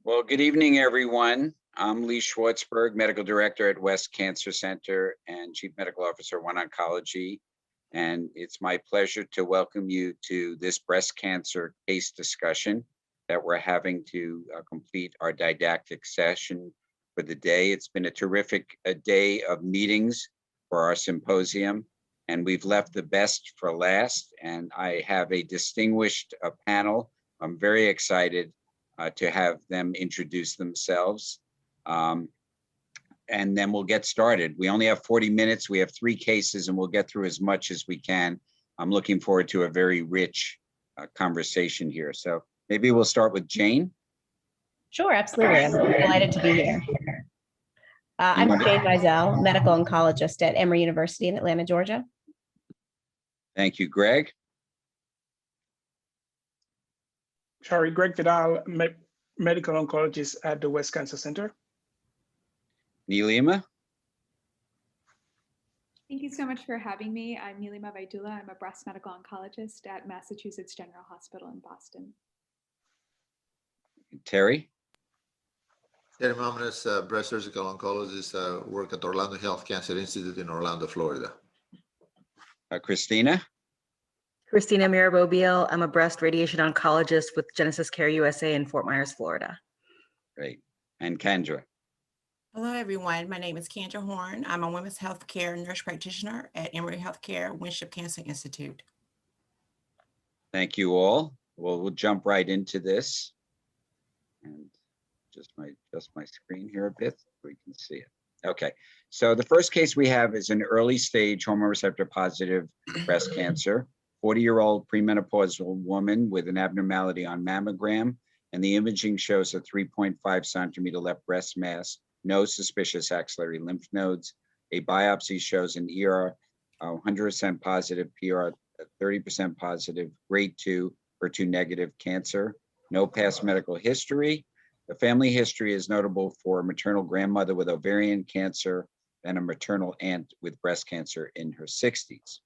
Well, good evening, everyone. I'm Lee Schwartzberg, Medical Director at West Cancer Center and Chief Medical Officer, One Oncology. And it's my pleasure to welcome you to this breast cancer case discussion that we're having to complete our didactic session for the day. It's been a terrific day of meetings for our symposium, and we've left the best for last. And I have a distinguished panel. I'm very excited to have them introduce themselves. And then we'll get started. We only have 40 minutes. We have 3 cases and we'll get through as much as we can. I'm looking forward to a very rich conversation here. So maybe we'll start with Jane. Sure, absolutely. I'm delighted to be here. I'm Jane Meisel, medical oncologist at Emory University in Atlanta, Georgia. Thank you, Greg. Sorry, Greg Vidal, medical oncologist at the West Cancer Center. Neelima. Thank you so much for having me. I'm Neelima Vidula. I'm a breast medical oncologist at Massachusetts General Hospital in Boston. Terry. Terry Mamounas, breast surgical oncologist, work at Orlando Health Cancer Institute in Orlando, Florida. Kristina. Kristina Miraebeau Beale. I'm a breast radiation oncologist with Genesis Care USA in Fort Myers, Florida. Great. And Kandra. Hello, everyone. My name is Kandra Horne. I'm a women's healthcare nurse practitioner at Emory Healthcare Winship Cancer Institute. Thank you all. Well, we'll jump right into this. And just my screen here a bit so we can see it. Okay. So the first case we have is an early stage hormone receptor positive breast cancer. 40-year-old premenopausal woman with an abnormality on mammogram, and the imaging shows a 3.5 centimeter left breast mass, no suspicious axillary lymph nodes. A biopsy shows an ER 100% positive, PR 30% positive, grade 2, HER2 negative cancer. No past medical history. The family history is notable for a maternal grandmother with ovarian cancer and a maternal aunt with breast cancer in her 60s.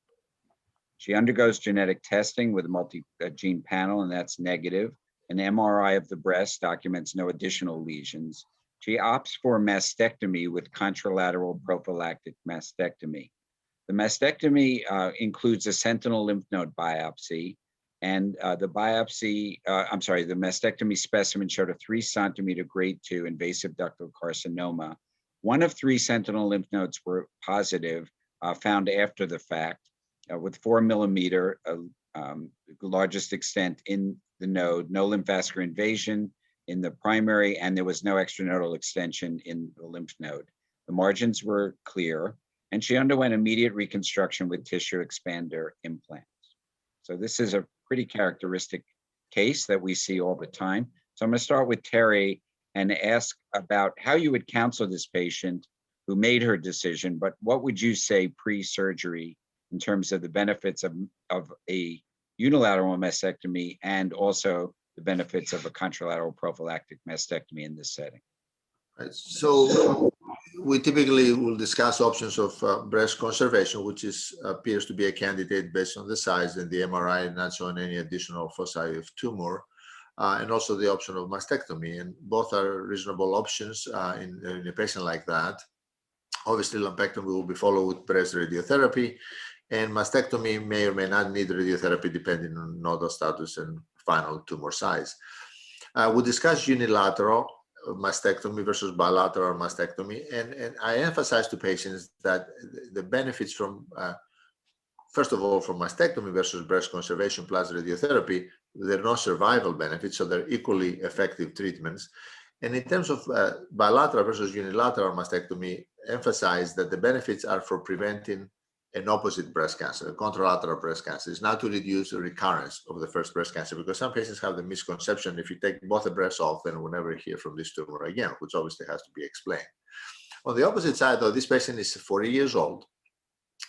She undergoes genetic testing with a multi-gene panel, and that's negative. An MRI of the breast documents no additional lesions. She opts for a mastectomy with contralateral prophylactic mastectomy. The mastectomy includes a sentinel lymph node biopsy, and the mastectomy specimen showed a 3 centimeter grade 2 invasive ductal carcinoma. 1 of 3 sentinel lymph nodes were positive, found after the fact, with 4 millimeter, largest extent in the node, no lymphovascular invasion in the primary, and there was no extranodal extension in the lymph node. The margins were clear, and she underwent immediate reconstruction with tissue expander implants. So this is a pretty characteristic case that we see all the time. So I'm going to start with Terry and ask about how you would counsel this patient who made her decision, but what would you say pre-surgery in terms of the benefits of a unilateral mastectomy and also the benefits of a contralateral prophylactic mastectomy in this setting? Right. So we typically will discuss options of breast conservation, which appears to be a candidate based on the size and the MRI not showing any additional foci of tumor, and also the option of mastectomy. And both are reasonable options in a patient like that. Obviously, lumpectomy will be followed with breast radiotherapy, and mastectomy may or may not need radiotherapy depending on nodal status and final tumor size. We discussed unilateral mastectomy versus bilateral mastectomy, and I emphasize to patients that the benefits from, first of all, from mastectomy versus breast conservation plus radiotherapy, there are no survival benefits, so they're equally effective treatments. And in terms of bilateral versus unilateral mastectomy, emphasize that the benefits are for preventing an opposite breast cancer, a contralateral breast cancer. Is not to reduce the recurrence of the first breast cancer, because some patients have the misconception if you take both the breasts off, then we'll never hear from this tumor again, which obviously has to be explained. On the opposite side, though, this patient is 40 years old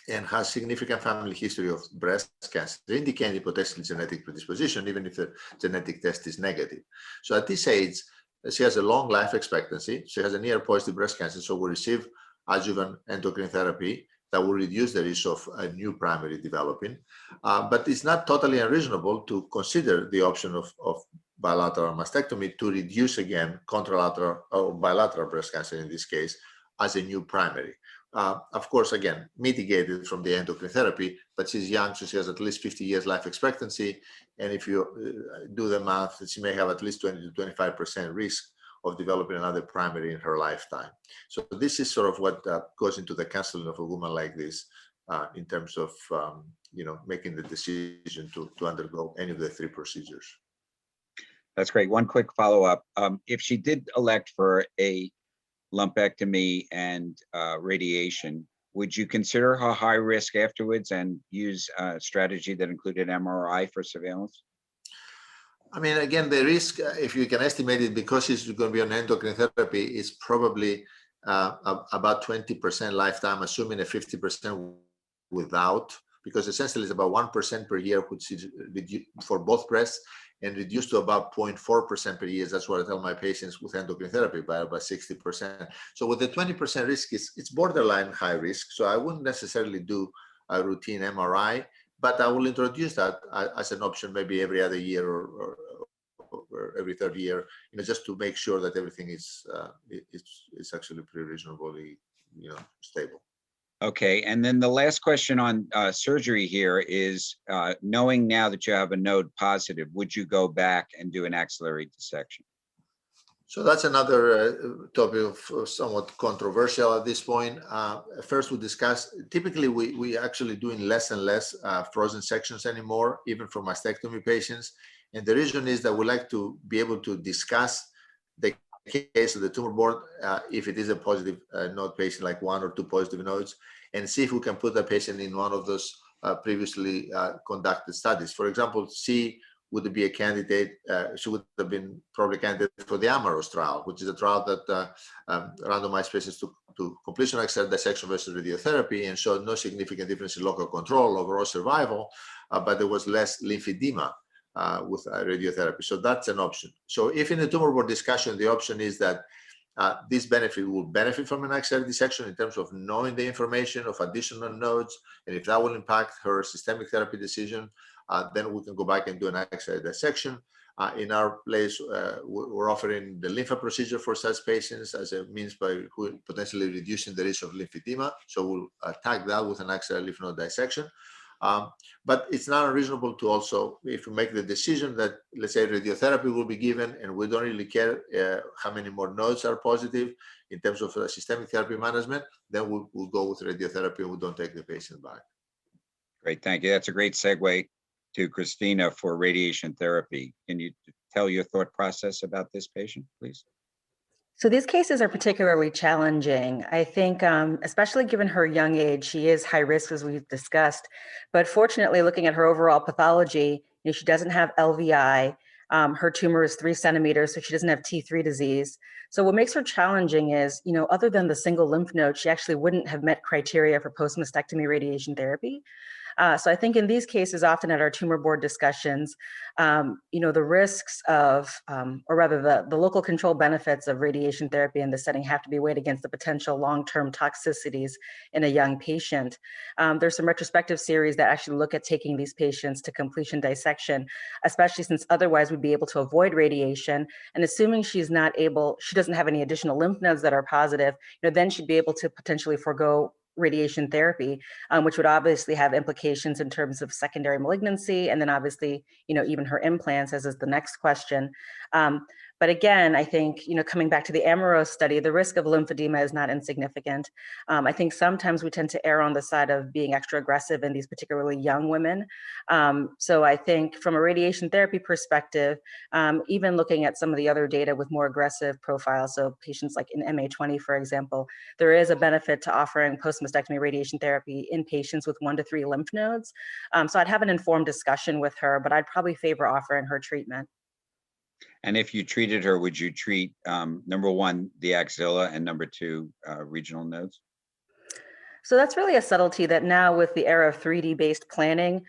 and has significant family history of breast cancer, indicating potential genetic predisposition, even if the genetic test is negative. So at this age, she has a long life expectancy. She has a near positive breast cancer, so will receive adjuvant endocrine therapy that will reduce the risk of a new primary developing. But it's not totally unreasonable to consider the option of bilateral mastectomy to reduce again contralateral or bilateral breast cancer in this case as a new primary. Of course, again, mitigated from the endocrine therapy, but she's young, so she has at least 50 years life expectancy. And if you do the math, she may have at least 20 to 25% risk of developing another primary in her lifetime. So this is sort of what goes into the counseling of a woman like this in terms of making the decision to undergo any of the three procedures. That's great. One quick follow-up. If she did elect for a lumpectomy and radiation, would you consider her high risk afterwards and use a strategy that included MRI for surveillance? I mean, again, the risk, if you can estimate it, because she's going to be on endocrine therapy, is probably about 20% lifetime, assuming a 50% without, because essentially it's about 1% per year, which is for both breasts, and reduced to about 0.4% per year. That's what I tell my patients with endocrine therapy, by about 60%. So with the 20% risk, it's borderline high risk. So I wouldn't necessarily do a routine MRI, but I will introduce that as an option maybe every other year or every third year, just to make sure that everything is actually pretty reasonably, stable. Okay, and then the last question on surgery here is, knowing now that you have a node positive, would you go back and do an axillary dissection? So that's another topic of somewhat controversial at this point. First, we discuss, typically we actually doing less and less frozen sections anymore, even for mastectomy patients. And the reason is that we like to be able to discuss the case of the tumor board, if it is a positive node patient, like 1 or 2 positive nodes, and see if we can put the patient in one of those previously conducted studies. For example, C would be a candidate, she would have been probably a candidate for the Mamounas trial, which is a trial that randomized patients to completion axillary dissection versus radiotherapy and showed no significant difference in local control, overall survival, but there was less lymphedema with radiotherapy. So that's an option. So if in the tumor board discussion, the option is that this benefit will benefit from an axillary dissection in terms of knowing the information of additional nodes, and if that will impact her systemic therapy decision, then we can go back and do an axillary dissection. In our place, we're offering the lympha procedure for such patients as a means by potentially reducing the risk of lymphedema. So we'll attack that with an axillary lymph node dissection. But it's not unreasonable to also, if you make the decision that, let's say, radiotherapy will be given and we don't really care how many more nodes are positive in terms of systemic therapy management, then we'll go with radiotherapy and we don't take the patient back. Great, thank you. That's a great segue to Kristina for radiation therapy. Can you tell your thought process about this patient, please? So these cases are particularly challenging. I think, especially given her young age, she is high risk, as we've discussed. But fortunately, looking at her overall pathology, she doesn't have LVI. Her tumor is 3 centimeters, so she doesn't have T3 disease. So what makes her challenging is, other than the single lymph node, she actually wouldn't have met criteria for post-mastectomy radiation therapy. So I think in these cases, often at our tumor board discussions, the risks of, or rather the local control benefits of radiation therapy in this setting have to be weighed against the potential long-term toxicities in a young patient. There's some retrospective series that actually look at taking these patients to completion dissection, especially since otherwise we'd be able to avoid radiation. And assuming she doesn't have any additional lymph nodes that are positive, then she'd be able to potentially forego radiation therapy, which would obviously have implications in terms of secondary malignancy, and then obviously, even her implants, as is the next question. But again, I think, coming back to the Mamounas study, the risk of lymphedema is not insignificant. I think sometimes we tend to err on the side of being extra aggressive in these particularly young women. So I think from a radiation therapy perspective, even looking at some of the other data with more aggressive profiles, so patients like in MA20, for example, there is a benefit to offering post-mastectomy radiation therapy in patients with 1 to 3 lymph nodes. So I'd have an informed discussion with her, but I'd probably favor offering her treatment. And if you treated her, would you treat, number 1, the axilla, and number 2, regional nodes? So that's really a subtlety that now with the era of 3D-based planning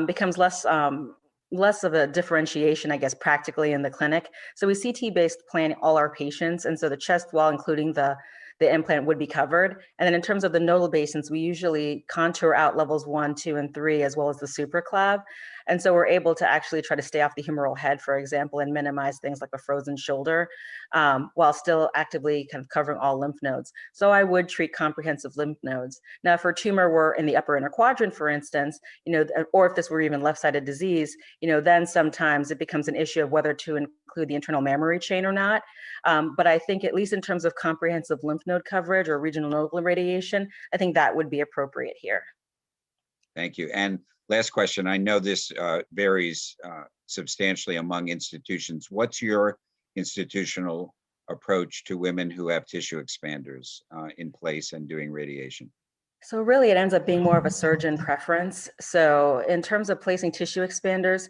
becomes less of a differentiation, I guess, practically in the clinic. So we CT-based plan all our patients. And so the chest wall, including the the implant would be covered. And then in terms of the nodal basins, we usually contour out levels 1, 2, and 3, as well as the supraclav. And so we're able to actually try to stay off the humeral head, for example, and minimize things like a frozen shoulder, while still actively kind of covering all lymph nodes. So I would treat comprehensive lymph nodes. Now, if her tumor were in the upper inner quadrant, for instance, or if this were even left-sided disease, then sometimes it becomes an issue of whether to include the internal mammary chain or not. But I think at least in terms of comprehensive lymph node coverage or regional nodal irradiation, I think that would be appropriate here. Thank you. And last question, I know this varies substantially among institutions. What's your institutional approach to women who have tissue expanders in place and doing radiation? So really it ends up being more of a surgeon preference. So in terms of placing tissue expanders,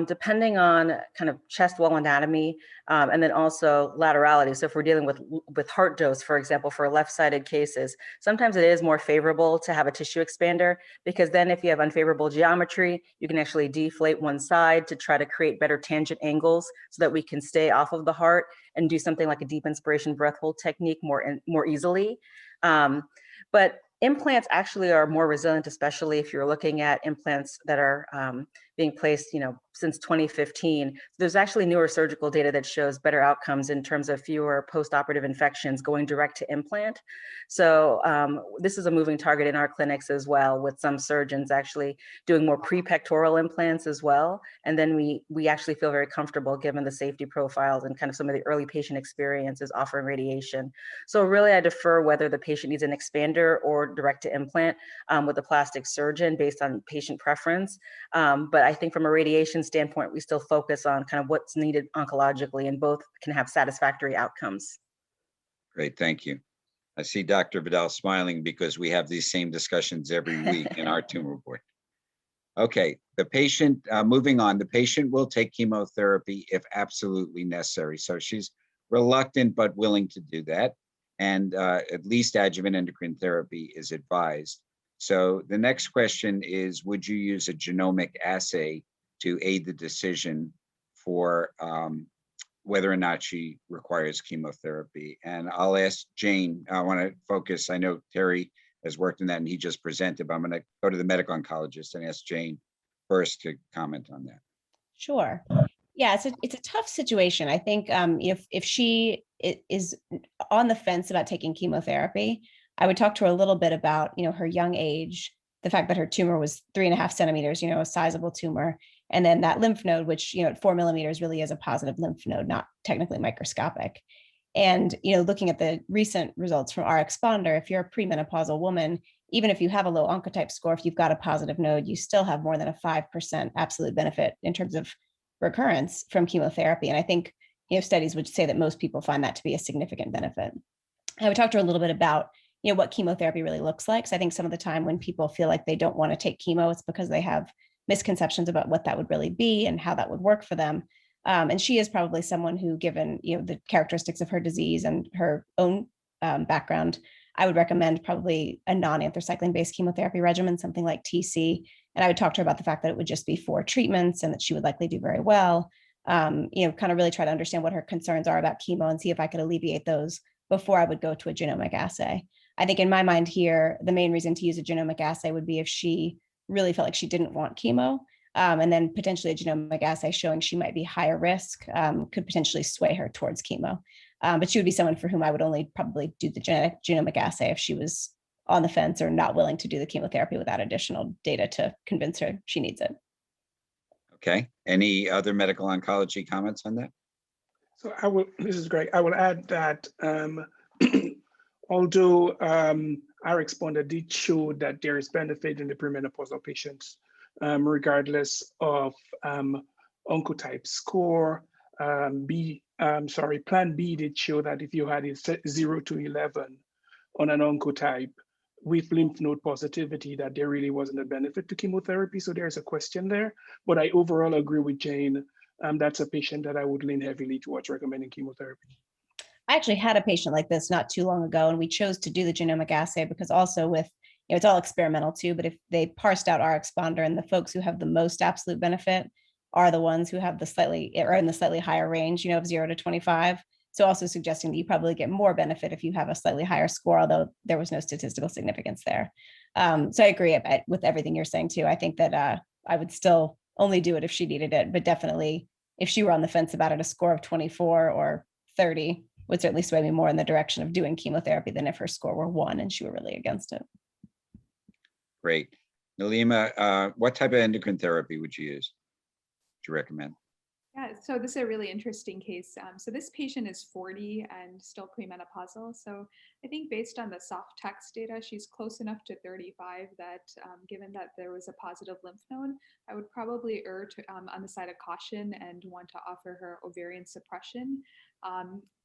depending on kind of chest wall anatomy, and then also laterality. So if we're dealing with heart dose, for example, for left-sided cases, sometimes it is more favorable to have a tissue expander, because then if you have unfavorable geometry, you can actually deflate one side to try to create better tangent angles so that we can stay off of the heart and do something like a deep inspiration breath hold technique more easily. But implants actually are more resilient, especially if you're looking at implants that are being placed, since 2015. There's actually newer surgical data that shows better outcomes in terms of fewer post-operative infections going direct to implant. So this is a moving target in our clinics as well, with some surgeons actually doing more pre-pectoral implants as well. And then we actually feel very comfortable given the safety profiles and kind of some of the early patient experiences offering radiation. So really I defer whether the patient needs an expander or direct to implant with a plastic surgeon based on patient preference. But I think from a radiation standpoint, we still focus on kind of what's needed oncologically, and both can have satisfactory outcomes. Great, thank you. I see Dr. Vidal smiling because we have these same discussions every week in our tumor board. Okay, the patient, moving on, the patient will take chemotherapy if absolutely necessary. So she's reluctant but willing to do that. And at least adjuvant endocrine therapy is advised. So the next question is, would you use a genomic assay to aid the decision for whether or not she requires chemotherapy? And I'll ask Jane, I want to focus, I know Terry has worked in that and he just presented, but I'm going to go to the medical oncologist and ask Jane first to comment on that. Sure. Yeah, it's a tough situation. I think if she is on the fence about taking chemotherapy, I would talk to her a little bit about, her young age, the fact that her tumor was 3.5 centimeters, a sizable tumor. And then that lymph node, which, at 4 millimeters really is a positive lymph node, not technically microscopic. And, looking at the recent results from our exponder, if you're a premenopausal woman, even if you have a low oncotype score, if you've got a positive node, you still have more than a 5% absolute benefit in terms of recurrence from chemotherapy. And I think, studies would say that most people find that to be a significant benefit. I would talk to her a little bit about, what chemotherapy really looks like. So I think some of the time when people feel like they don't want to take chemo, it's because they have misconceptions about what that would really be and how that would work for them. And she is probably someone who, given, the characteristics of her disease and her own background, I would recommend probably a non-anthracycline based chemotherapy regimen, something like TC. And I would talk to her about the fact that it would just be 4 treatments and that she would likely do very well. Kind of really try to understand what her concerns are about chemo and see if I could alleviate those before I would go to a genomic assay. I think in my mind here, the main reason to use a genomic assay would be if she really felt like she didn't want chemo. And then potentially a genomic assay showing she might be higher risk could potentially sway her towards chemo. But she would be someone for whom I would only probably do the genomic assay if she was on the fence or not willing to do the chemotherapy without additional data to convince her she needs it. Okay, any other medical oncology comments on that? So this is Greg. I will add that although our exponder did show that there is benefit in the premenopausal patients, regardless of oncotype score, Plan B did show that if you had a 0 to 11 on an oncotype with lymph node positivity, that there really wasn't a benefit to chemotherapy. So there's a question there, but I overall agree with Jane. That's a patient that I would lean heavily towards recommending chemotherapy. I actually had a patient like this not too long ago, and we chose to do the genomic assay because also with, it's all experimental too, but if they parsed out our exponder and the folks who have the most absolute benefit are the ones who have the slightly higher range, of 0 to 25. So also suggesting that you probably get more benefit if you have a slightly higher score, although there was no statistical significance there. So I agree with everything you're saying too. I think that I would still only do it if she needed it, but definitely if she were on the fence about it, a score of 24 or 30 would certainly sway me more in the direction of doing chemotherapy than if her score were 1 and she were really against it. Great. Neelima, what type of endocrine therapy would you use? Would you recommend? Yeah, so this is a really interesting case. So this patient is 40 and still premenopausal. So I think based on the soft text data, she's close enough to 35 that given that there was a positive lymph node, I would probably err on the side of caution and want to offer her ovarian suppression.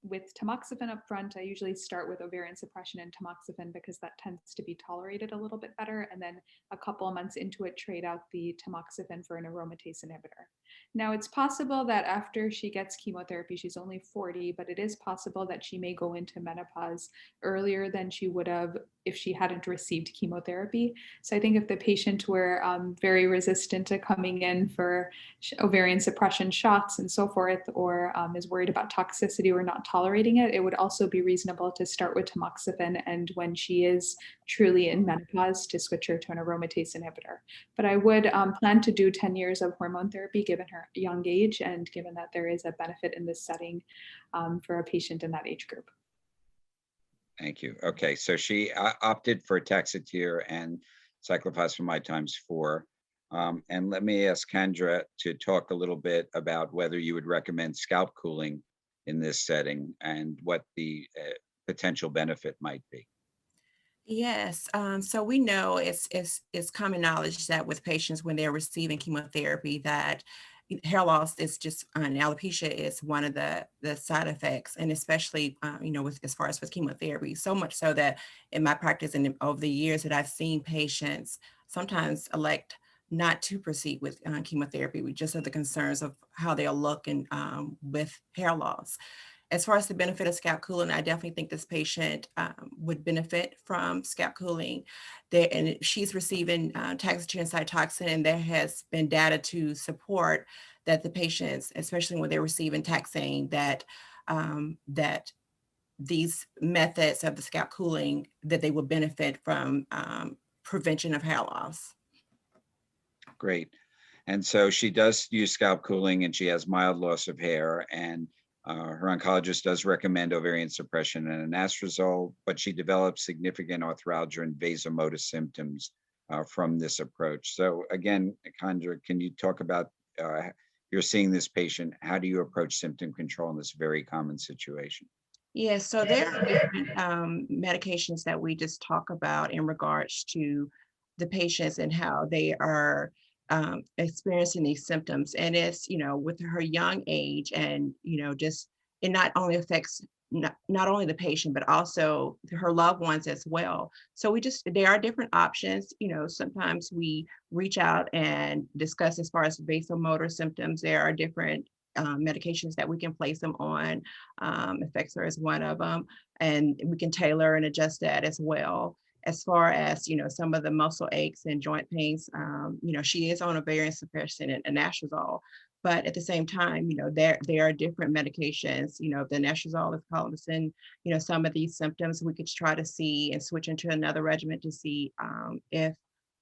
With tamoxifen up front, I usually start with ovarian suppression and tamoxifen because that tends to be tolerated a little bit better. And then a couple of months into it, trade out the tamoxifen for an aromatase inhibitor. Now, it's possible that after she gets chemotherapy, she's only 40, but it is possible that she may go into menopause earlier than she would have if she hadn't received chemotherapy. So I think if the patient were very resistant to coming in for ovarian suppression shots and so forth, or is worried about toxicity or not tolerating it, it would also be reasonable to start with tamoxifen, and when she is truly in menopause, to switch her to an aromatase inhibitor. But I would plan to do 10 years of hormone therapy given her young age and given that there is a benefit in this setting for a patient in that age group. Thank you. Okay, so she opted for Taxotere and cyclophosphamide ×4. And let me ask Kandra to talk a little bit about whether you would recommend scalp cooling in this setting and what the potential benefit might be. Yes, so we know it's common knowledge that with patients when they're receiving chemotherapy that hair loss is just and alopecia is one of the side effects, and especially with as far as with chemotherapy, so much so that in my practice and over the years that I've seen patients sometimes elect not to proceed with chemotherapy with just of the concerns of how they'll look and with hair loss. As far as the benefit of scalp cooling, I definitely think this patient would benefit from scalp cooling. And she's receiving Taxotere and Cytoxan, and there has been data to support that the patients, especially when they're receiving taxane, that that these methods of the scalp cooling, that they will benefit from prevention of hair loss. Great. And so she does use scalp cooling and she has mild loss of hair, and her oncologist does recommend ovarian suppression and anastrozole, but she develops significant arthralgia and vasomotor symptoms from this approach. So again, Kandra, can you talk about, you're seeing this patient, how do you approach symptom control in this very common situation? Yes, so there are different medications that we just talk about in regards to the patients and how they are experiencing these symptoms. And it's, with her young age and, just, it not only affects not only the patient, but also her loved ones as well. So there are different options. Sometimes we reach out and discuss as far as vasomotor symptoms. There are different medications that we can place them on. Effexor is one of them, and we can tailor and adjust that as well. As far as, some of the muscle aches and joint pains, she is on ovarian suppression and anastrozole, but at the same time, there are different medications, if the anastrozole is causing, some of these symptoms, we could try to see and switch into another regimen to see if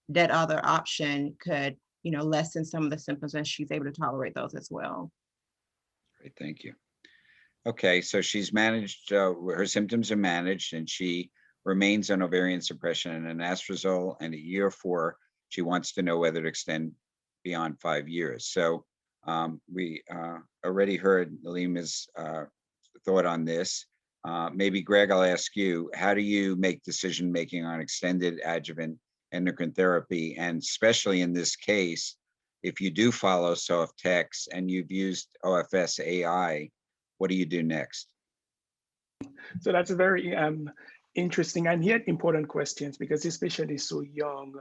that other option could, lessen some of the symptoms and she's able to tolerate those as well. Great, thank you. Okay, so she's managed, her symptoms are managed, and she remains on ovarian suppression and anastrozole, and at year 4, she wants to know whether to extend beyond 5 years. So we already heard Neelima's thought on this. Maybe Greg, I'll ask you, how do you make decision-making on extended adjuvant endocrine therapy? And especially in this case, if you do follow soft text and you've used OFS AI, what do you do next? So that's a very interesting and yet important questions because this patient is so young.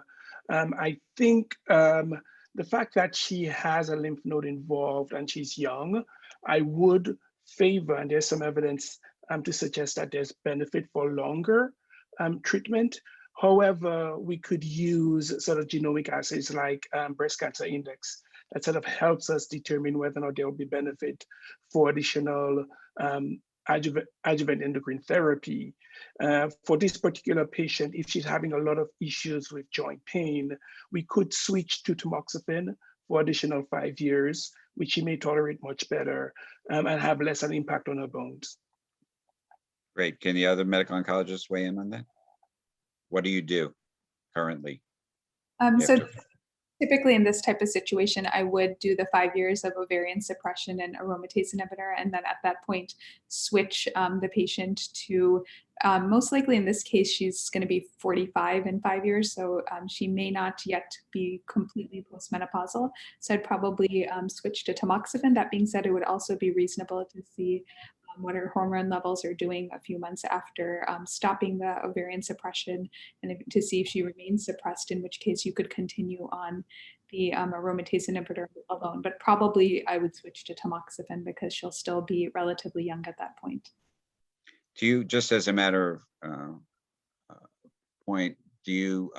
I think the fact that she has a lymph node involved and she's young, I would favor, and there's some evidence to suggest that there's benefit for longer treatment. However, we could use sort of genomic assays like breast cancer index that sort of helps us determine whether or not there will be benefit for additional adjuvant endocrine therapy. For this particular patient, if she's having a lot of issues with joint pain, we could switch to tamoxifen for additional 5 years, which she may tolerate much better and have less an impact on her bones. Great. Can the other medical oncologists weigh in on that? What do you do currently? So after- typically in this type of situation, I would do the 5 years of ovarian suppression and aromatase inhibitor, and then at that point, switch the patient to, most likely in this case, she's going to be 45 in 5 years, so she may not yet be completely postmenopausal. So I'd probably switch to tamoxifen. That being said, it would also be reasonable to see what her hormone levels are doing a few months after stopping the ovarian suppression, and to see if she remains suppressed, in which case you could continue on the aromatase inhibitor alone. But probably I would switch to tamoxifen because she'll still be relatively young at that point. Do you, just as a matter of point, do you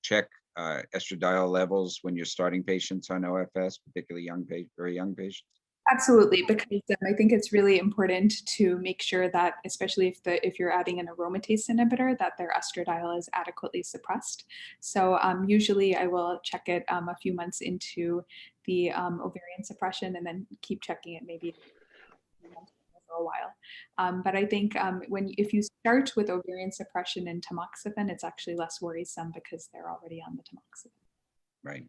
check estradiol levels when you're starting patients on OFS, particularly very young patients? Absolutely, because I think it's really important to make sure that, especially if you're adding an aromatase inhibitor, that their estradiol is adequately suppressed. So usually I will check it a few months into the ovarian suppression, and then keep checking it maybe for a while. But I think if you start with ovarian suppression and tamoxifen, it's actually less worrisome because they're already on the tamoxifen. Right.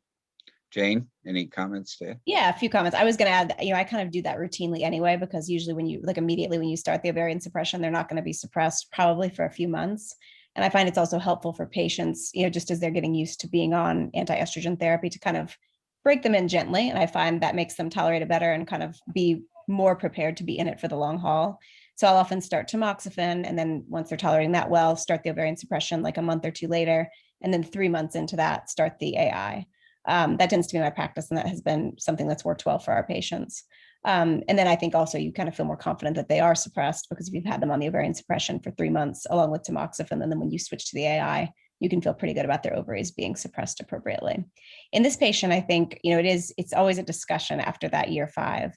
Jane, any comments there? Yeah, a few comments. I was going to add that, I kind of do that routinely anyway, because usually when you immediately when you start the ovarian suppression, they're not going to be suppressed probably for a few months. And I find it's also helpful for patients, just as they're getting used to being on anti-estrogen therapy, to kind of break them in gently. And I find that makes them tolerate it better and kind of be more prepared to be in it for the long haul. So I'll often start tamoxifen, and then once they're tolerating that well, start the ovarian suppression like a month or two later. And then 3 months into that, start the AI. That tends to be my practice, and that has been something that's worked well for our patients. And then I think also you kind of feel more confident that they are suppressed, because if you've had them on the ovarian suppression for 3 months along with tamoxifen, and then when you switch to the AI, you can feel pretty good about their ovaries being suppressed appropriately. In this patient, I think it's always a discussion after that year 5.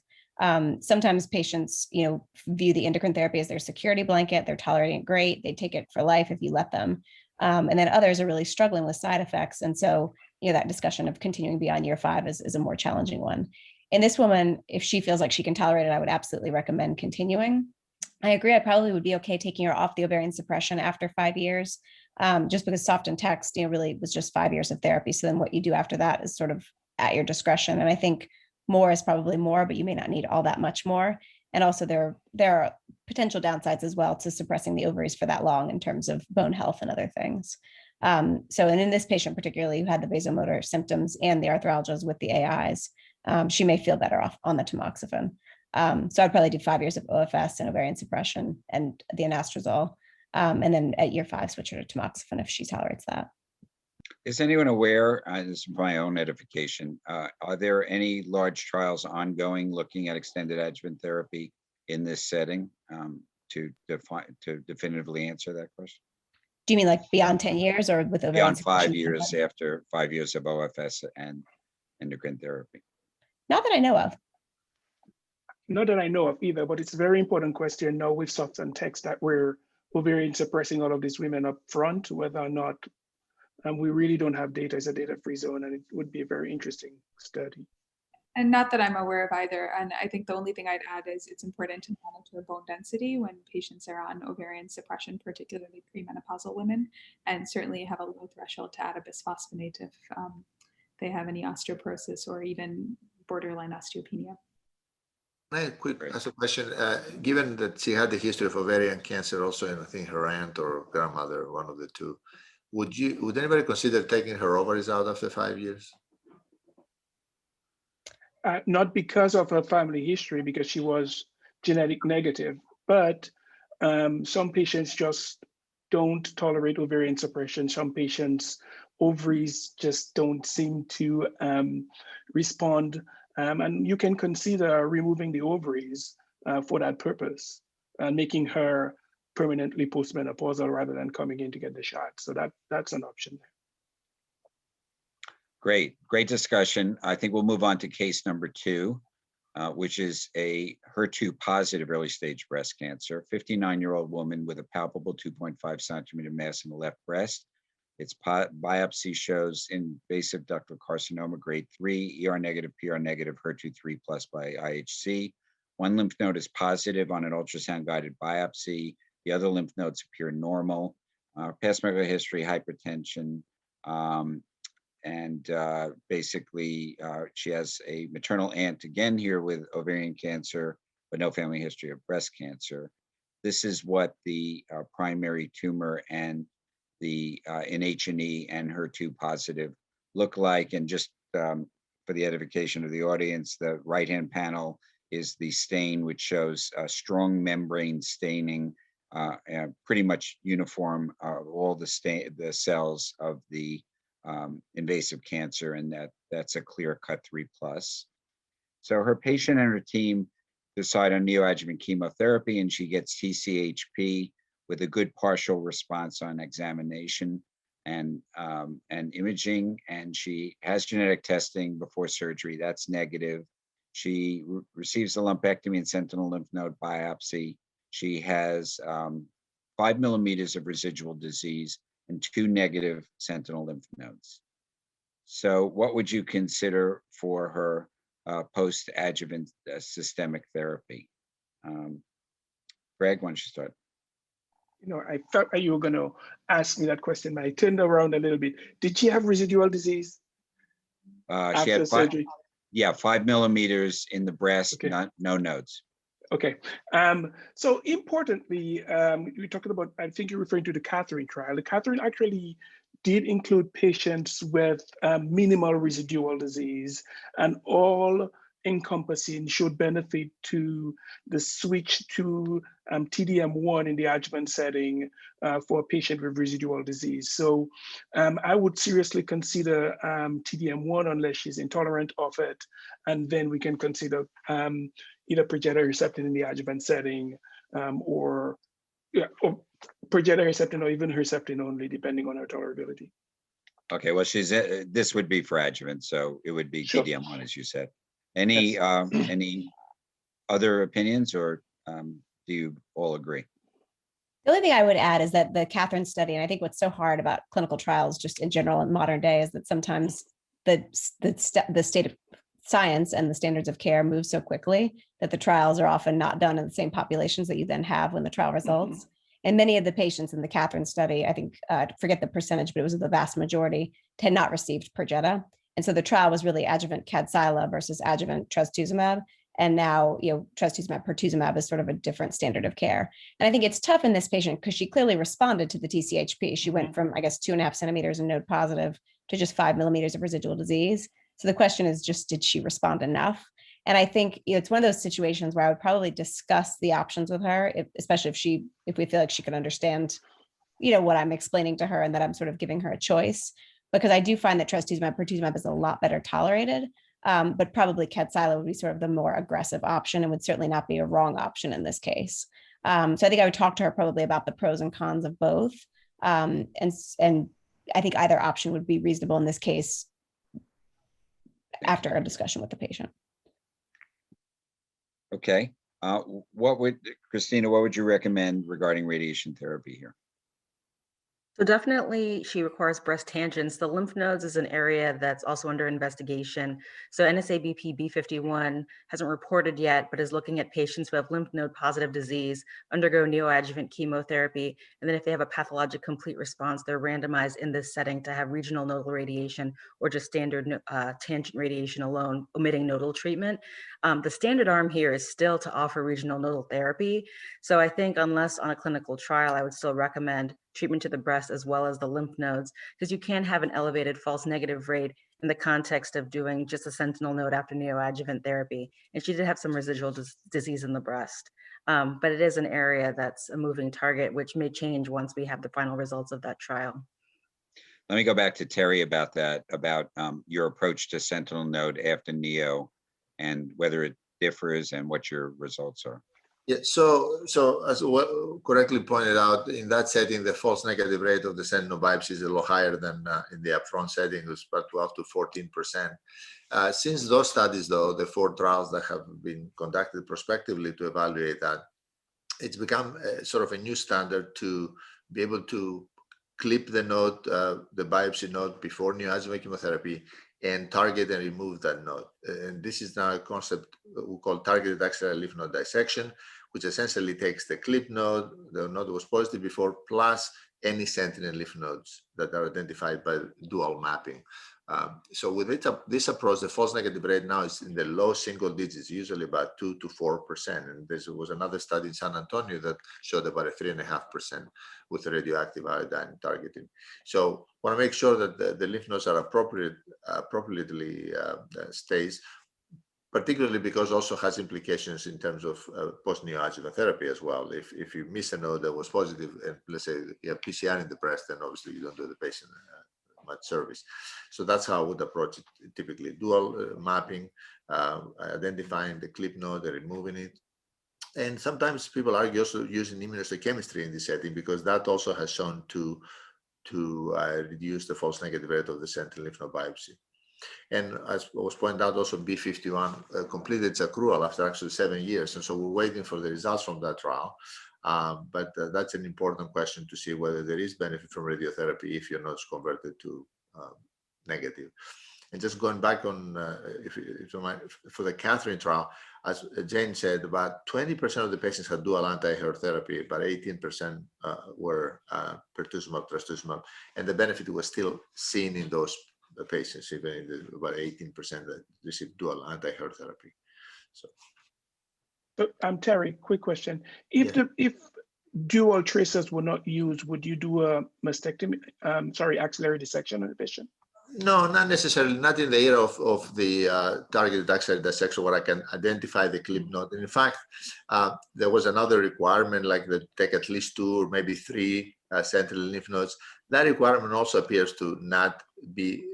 Sometimes patients view the endocrine therapy as their security blanket. They're tolerating it great. They take it for life if you let them. And then others are really struggling with side effects. And so that discussion of continuing beyond year 5 is a more challenging one. In this woman, if she feels like she can tolerate it, I would absolutely recommend continuing. I agree. I probably would be okay taking her off the ovarian suppression after 5 years, just because soft and text, really was just 5 years of therapy. So then what you do after that is sort of at your discretion. And I think more is probably more, but you may not need all that much more. And also there are potential downsides as well to suppressing the ovaries for that long in terms of bone health and other things. And in this patient particularly, who had the vasomotor symptoms and the arthralgias with the AIs, she may feel better off on the tamoxifen. So I'd probably do 5 years of OFS and ovarian suppression and the anastrozole. And then at year 5, switch her to tamoxifen if she tolerates that. Is anyone aware, this is my own edification, are there any large trials ongoing looking at extended adjuvant therapy in this setting, to definitively answer that question? Do you mean like beyond 10 years or with ovarian Beyond suppression? 5 years, after 5 years of OFS and endocrine therapy? Not that I know of. Not that I know of either, but it's a very important question now with soft and text that we're ovarian suppressing all of these women up front, whether or not we really don't have data. It's a data-free zone, and it would be a very interesting study. And not that I'm aware of either. And I think the only thing I'd add is it's important to monitor bone density when patients are on ovarian suppression, particularly premenopausal women, and certainly have a low threshold to add a bisphosphonate if they have any osteoporosis or even borderline osteopenia. I quick ask a question. Given that she had the history of ovarian cancer also, and I think her aunt or grandmother, one of the two, would anybody consider taking her ovaries out after 5 years? Not because of her family history, because she was genetic negative, but some patients just don't tolerate ovarian suppression. Some patients' ovaries just don't seem to respond. And you can consider removing the ovaries for that purpose, making her permanently postmenopausal rather than coming in to get the shot. So that's an option. Great discussion. I think we'll move on to case number 2. which is a HER2 positive early stage breast cancer, 59-year-old woman with a palpable 2.5 centimeter mass in the left breast. Its biopsy shows invasive ductal carcinoma grade 3, ER negative, PR negative, HER2 3+ by IHC. One lymph node is positive on an ultrasound guided biopsy. The other lymph nodes appear normal. Past medical history, hypertension, and basically she has a maternal aunt again here with ovarian cancer, but no family history of breast cancer. This is what the primary tumor and the in H&E and HER2 positive look like. And just for the edification of the audience, the right-hand panel is the stain, which shows strong membrane staining, pretty much uniform all the cells of the invasive cancer, and that's a clear-cut 3+. So her patient and her team decide on neoadjuvant chemotherapy, and she gets TCHP with a good partial response on examination and imaging, and she has genetic testing before surgery. That's negative. She receives a lumpectomy and sentinel lymph node biopsy. She has 5 millimeters of residual disease and 2 negative sentinel lymph nodes. So what would you consider for her post-adjuvant systemic therapy? Greg, why don't you start? I thought you were going to ask me that question, but I turned around a little bit. Did she have residual disease She had surgery? 5 millimeters in the breast, Okay. no nodes. Okay. So importantly, we're talking about, I think you're referring to the Catherine trial. The Catherine actually did include patients with minimal residual disease, and all encompassing showed benefit to the switch to TDM1 in the adjuvant setting for a patient with residual disease. So I would seriously consider TDM1 unless she's intolerant of it, and then we can consider either Perjeta in the adjuvant setting, or Perjeta or even Herceptin only, depending on her tolerability. Okay, well, this would be for adjuvant, so it would be Sure. TDM1, as you said. Any Yes. any other opinions, or do you all agree? The only thing I would add is that the Catherine study, and I think what's so hard about clinical trials just in general in modern day, is that sometimes the state of science and the standards of care move so quickly that the trials are often not done in the same populations that you then have when the trial results. Mm-hmm. And many of the patients in the Catherine study, I think, forget the percentage, but it was the vast majority, had not received Perjeta. And so the trial was really adjuvant Kadcyla versus adjuvant trastuzumab. And now, trastuzumab, pertuzumab is sort of a different standard of care. And I think it's tough in this patient because she clearly responded to the TCHP. She went from, 2.5 centimeters and node positive to just 5 millimeters of residual disease. So the question is just, did she respond enough? And I think it's one of those situations where I would probably discuss the options with her, especially if we feel like she can understand, what I'm explaining to her and that I'm sort of giving her a choice. Because I do find that trastuzumab, pertuzumab is a lot better tolerated, but probably Kadcyla would be sort of the more aggressive option and would certainly not be a wrong option in this case. So I think I would talk to her probably about the pros and cons of both. And I think either option would be reasonable in this case after a discussion with the patient. Okay. Kristina, what would you recommend regarding radiation therapy here? So definitely she requires breast tangents. The lymph nodes is an area that's also under investigation. So NSABP B51 hasn't reported yet, but is looking at patients who have lymph node positive disease, undergo neoadjuvant chemotherapy, and then if they have a pathologic complete response, they're randomized in this setting to have regional nodal radiation or just standard tangent radiation alone, omitting nodal treatment. The standard arm here is still to offer regional nodal therapy. So I think unless on a clinical trial, I would still recommend treatment to the breast as well as the lymph nodes, because you can have an elevated false negative rate in the context of doing just a sentinel node after neoadjuvant therapy. And she did have some residual disease in the breast. But it is an area that's a moving target, which may change once we have the final results of that trial. Let me go back to Terry about that, about your approach to sentinel node after neo and whether it differs and what your results are. Yeah, so as correctly pointed out, in that setting, the false negative rate of the sentinel biopsy is a lot higher than in the upfront setting, it was about 12 to 14%. Since those studies, though, the 4 trials that have been conducted prospectively to evaluate that, it's become sort of a new standard to be able to clip the node, the biopsy node before neoadjuvant chemotherapy, and target and remove that node. And this is now a concept we call targeted axillary lymph node dissection, which essentially takes the clip node, the node that was positive before, plus any sentinel lymph nodes that are identified by dual mapping. So with this approach, the false negative rate now is in the low single digits, usually about 2 to 4%. And there was another study in San Antonio that showed about a 3.5% with radioactive iodine targeting. So want to make sure that the lymph nodes are appropriately staged, particularly because also has implications in terms of post-neoadjuvant therapy as well. If you miss a node that was positive, and let's say you have PCR in the breast, then obviously you don't do the patient much service. So that's how I would approach it typically. Dual mapping, identifying the clip node and removing it. And sometimes people argue also using immunohistochemistry in this setting because that also has shown to reduce the false negative rate of the sentinel lymph node biopsy. And as was pointed out, also B51 completed its accrual after actually 7 years. And so we're waiting for the results from that trial. But that's an important question to see whether there is benefit from radiotherapy if your node is converted to negative. And just going back on, if you mind, for the Catherine trial, as Jane said, about 20% of the patients had dual anti-HER therapy, about 18% were pertuzumab, trastuzumab, and the benefit was still seen in those patients, even in the, about 18% that received dual anti-HER therapy. So, Terry, quick question: if if dual tracers were not used, would you do a mastectomy? Axillary dissection on the patient? No, not necessarily. Not in the era of the targeted axillary dissection where I can identify the clip node. And in fact, there was another requirement, like the take at least 2 or maybe 3 sentinel lymph nodes. That requirement also appears to not be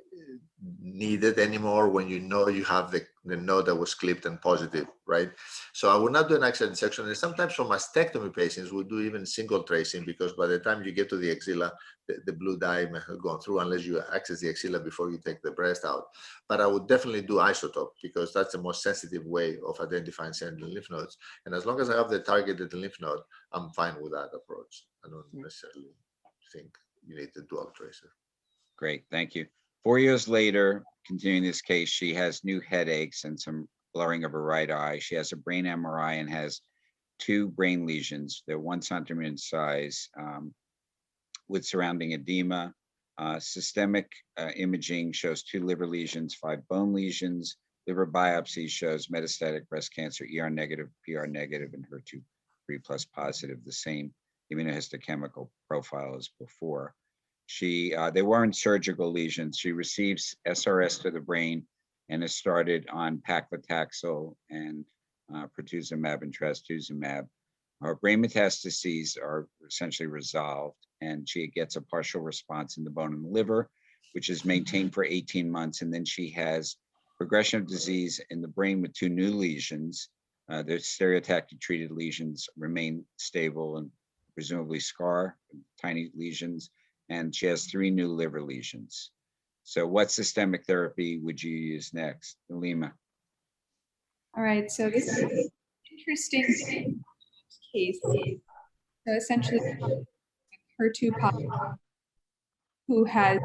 needed anymore when you know you have the node that was clipped and positive, right? So I would not do an axillary dissection. And sometimes for mastectomy patients, we'll do even single tracing because by the time you get to the axilla, the blue dye may have gone through unless you access the axilla before you take the breast out. But I would definitely do isotope because that's the most sensitive way of identifying sentinel lymph nodes. And as long as I have the targeted lymph node, I'm fine with that approach. I don't necessarily think you need the dual tracer. Great, thank you. 4 years later, continuing this case, she has new headaches and some blurring of her right eye. She has a brain MRI and has 2 brain lesions. They're 1 centimeter in size with surrounding edema. Systemic imaging shows 2 liver lesions, 5 bone lesions. Liver biopsy shows metastatic breast cancer, ER negative, PR negative, and HER2 3+ positive, the same immunohistochemical profile as before. They weren't surgical lesions. She receives SRS to the brain and is started on paclitaxel and pertuzumab and trastuzumab. Her brain metastases are essentially resolved, and she gets a partial response in the bone and the liver, which is maintained for 18 months. And then she has progression of disease in the brain with 2 new lesions. The stereotactic treated lesions remain stable and presumably scar, tiny lesions. And she has 3 new liver lesions. So what systemic therapy would you use next? Neelima. All right, so this is an interesting case. So essentially, HER2 positive who has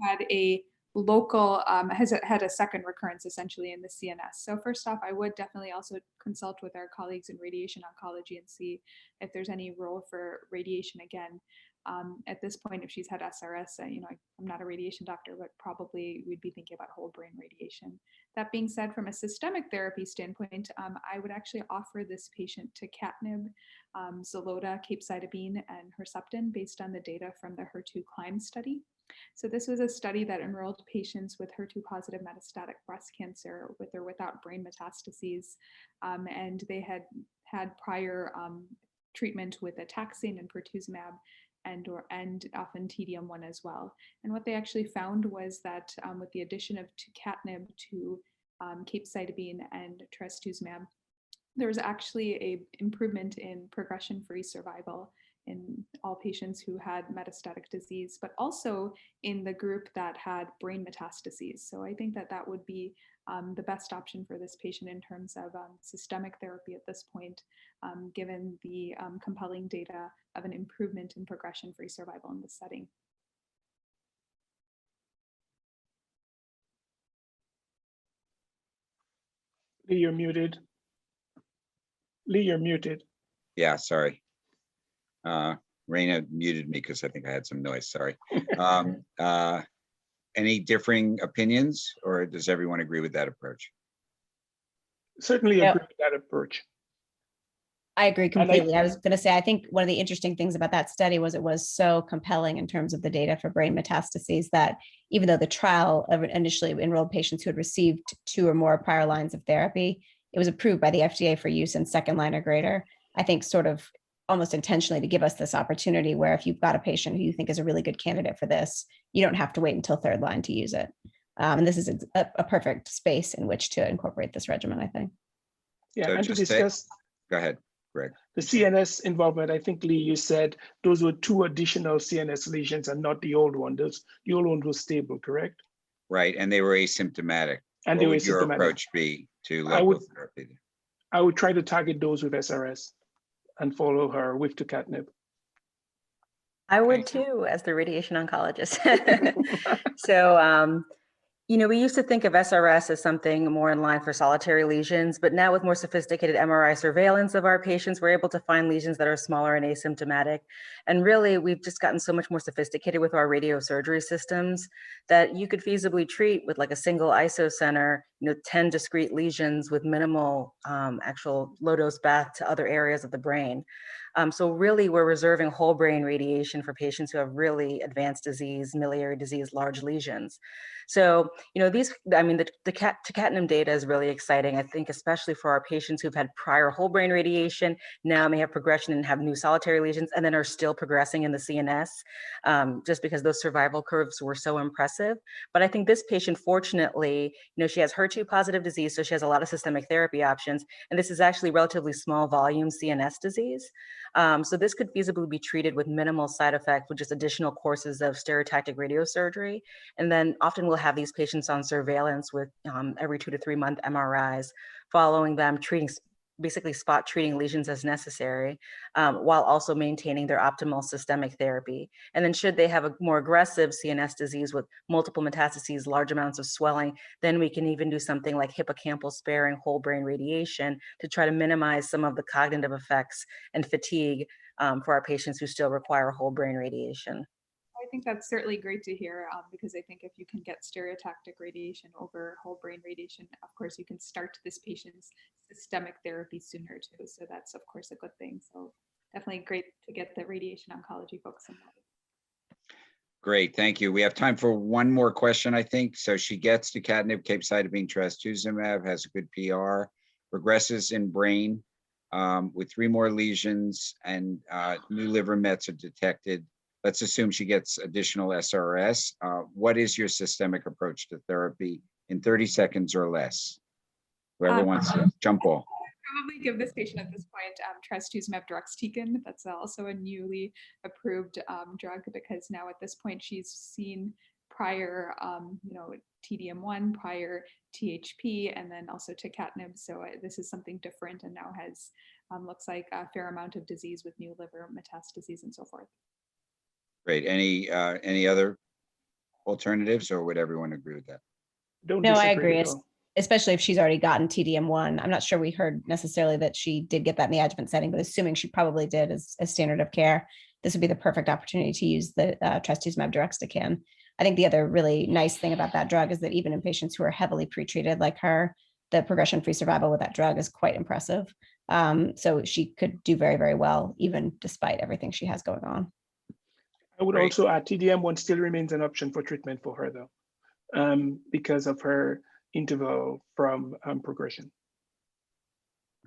had a local, has had a second recurrence essentially in the CNS. So first off, I would definitely also consult with our colleagues in radiation oncology and see if there's any role for radiation again. At this point, if she's had SRS, I'm not a radiation doctor, but probably we'd be thinking about whole brain radiation. That being said, from a systemic therapy standpoint, I would actually offer this patient tucatinib, Xeloda, capecitabine, and Herceptin based on the data from the HER2 CLIMB study. So this was a study that enrolled patients with HER2 positive metastatic breast cancer with or without brain metastases, and they had had prior treatment with a taxane and pertuzumab and often TDM1 as well. And what they actually found was that with the addition of tucatinib to capecitabine and trastuzumab, there was actually a improvement in progression-free survival in all patients who had metastatic disease, but also in the group that had brain metastases. So I think that that would be the best option for this patient in terms of systemic therapy at this point, given the compelling data of an improvement in progression-free survival in this setting. Lee, you're muted. Lee, you're muted. Yeah, sorry. Raina muted me because I think I had some noise, sorry. Any differing opinions, or does everyone agree with that approach? Certainly Yeah. agree with that approach. I agree completely. I was going to say, I think one of the interesting things about that study was it was so compelling in terms of the data for brain metastases that even though the trial initially enrolled patients who had received 2 or more prior lines of therapy, it was approved by the FDA for use in second line or greater. I think sort of almost intentionally to give us this opportunity where if you've got a patient who you think is a really good candidate for this, you don't have to wait until third line to use it. And this is a perfect space in which to incorporate this regimen, I think. Yeah, So and to just say- discuss Go ahead, Greg. the CNS involvement, I think, Lee, you said those were 2 additional CNS lesions and not the old one. The old one was stable, correct? Right, and they were asymptomatic. And What they were would your asymptomatic. approach be to I would- local therapy? I would try to target those with SRS and follow her with tucatinib. I would Thank too, as the radiation oncologist. So, you know, we used to think of SRS as something more in line for solitary lesions, but now with more sophisticated MRI surveillance of our patients, we're able to find lesions that are smaller and asymptomatic. And really, we've just gotten so much more sophisticated with our radiosurgery systems that you could feasibly treat with like a single ISO center, you know, 10 discrete lesions with minimal actual low dose bath to other areas of the brain. So really, we're reserving whole brain radiation for patients who have really advanced disease, miliary disease, large lesions. So, you know, these, I mean, the tucatinib data is really exciting, I think, especially for our patients who've had prior whole brain radiation, now may have progression and have new solitary lesions, and then are still progressing in the CNS, just because those survival curves were so impressive. But I think this patient, fortunately, you know, she has HER2 positive disease, so she has a lot of systemic therapy options, and this is actually relatively small volume CNS disease. So this could feasibly be treated with minimal side effect with just additional courses of stereotactic radiosurgery. And then often we'll have these patients on surveillance with every 2 to 3 month MRIs, following them, treating, basically spot treating lesions as necessary, while also maintaining their optimal systemic therapy. And then should they have a more aggressive CNS disease with multiple metastases, large amounts of swelling, then we can even do something like hippocampal sparing whole brain radiation to try to minimize some of the cognitive effects and fatigue for our patients who still require whole brain radiation. I think that's certainly great to hear because I think if you can get stereotactic radiation over whole brain radiation, of course, you can start this patient's systemic therapy sooner too. So that's, of course, a good thing. So definitely great to get the radiation oncology folks involved. Great, thank you. We have time for one more question, I think. So she gets tucatinib, capecitabine, trastuzumab, has a good PR, progresses in brain with 3 more lesions, and new liver mets are detected. Let's assume she gets additional SRS. What is your systemic approach to therapy in 30 seconds or less? Whoever wants to jump off. Probably give this patient at this point trastuzumab deruxtecan. That's also a newly approved drug because now at this point she's seen prior, you know, TDM1, prior THP, and then also tucatinib. So this is something different and now has looks like a fair amount of disease with new liver metastases and so forth. Great. Any other alternatives, or would everyone agree with that? No, I agree. Especially if she's already gotten TDM1. I'm not sure we heard necessarily that she did get that in the adjuvant setting, but assuming she probably did as standard of care, this would be the perfect opportunity to use the trastuzumab deruxtecan. I think the other really nice thing about that drug is that even in patients who are heavily pretreated like her, the progression-free survival with that drug is quite impressive. So she could do very, very well, even despite everything she has going on. I would also add TDM1 still remains an option for treatment for her though, because of her interval from progression.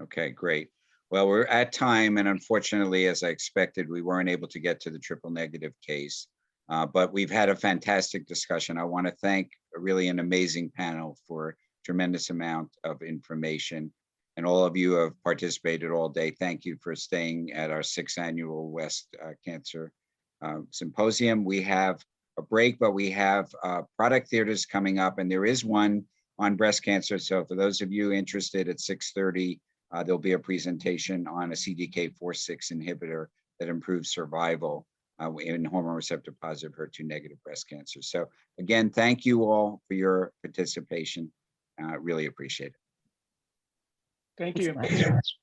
Okay, great. Well, we're at time, and unfortunately, as I expected, we weren't able to get to the triple negative case, but we've had a fantastic discussion. I want to thank really an amazing panel for tremendous amount of information. And all of you have participated all day. Thank you for staying at our 6th annual West Cancer Symposium. We have a break, but we have product theaters coming up, and there is one on breast cancer. So for those of you interested, at 6:30, there'll be a presentation on a CDK4/6 inhibitor that improves survival in hormone receptor positive HER2 negative breast cancer. So again, thank you all for your participation. Really appreciate it. Thank Thanks you. so much.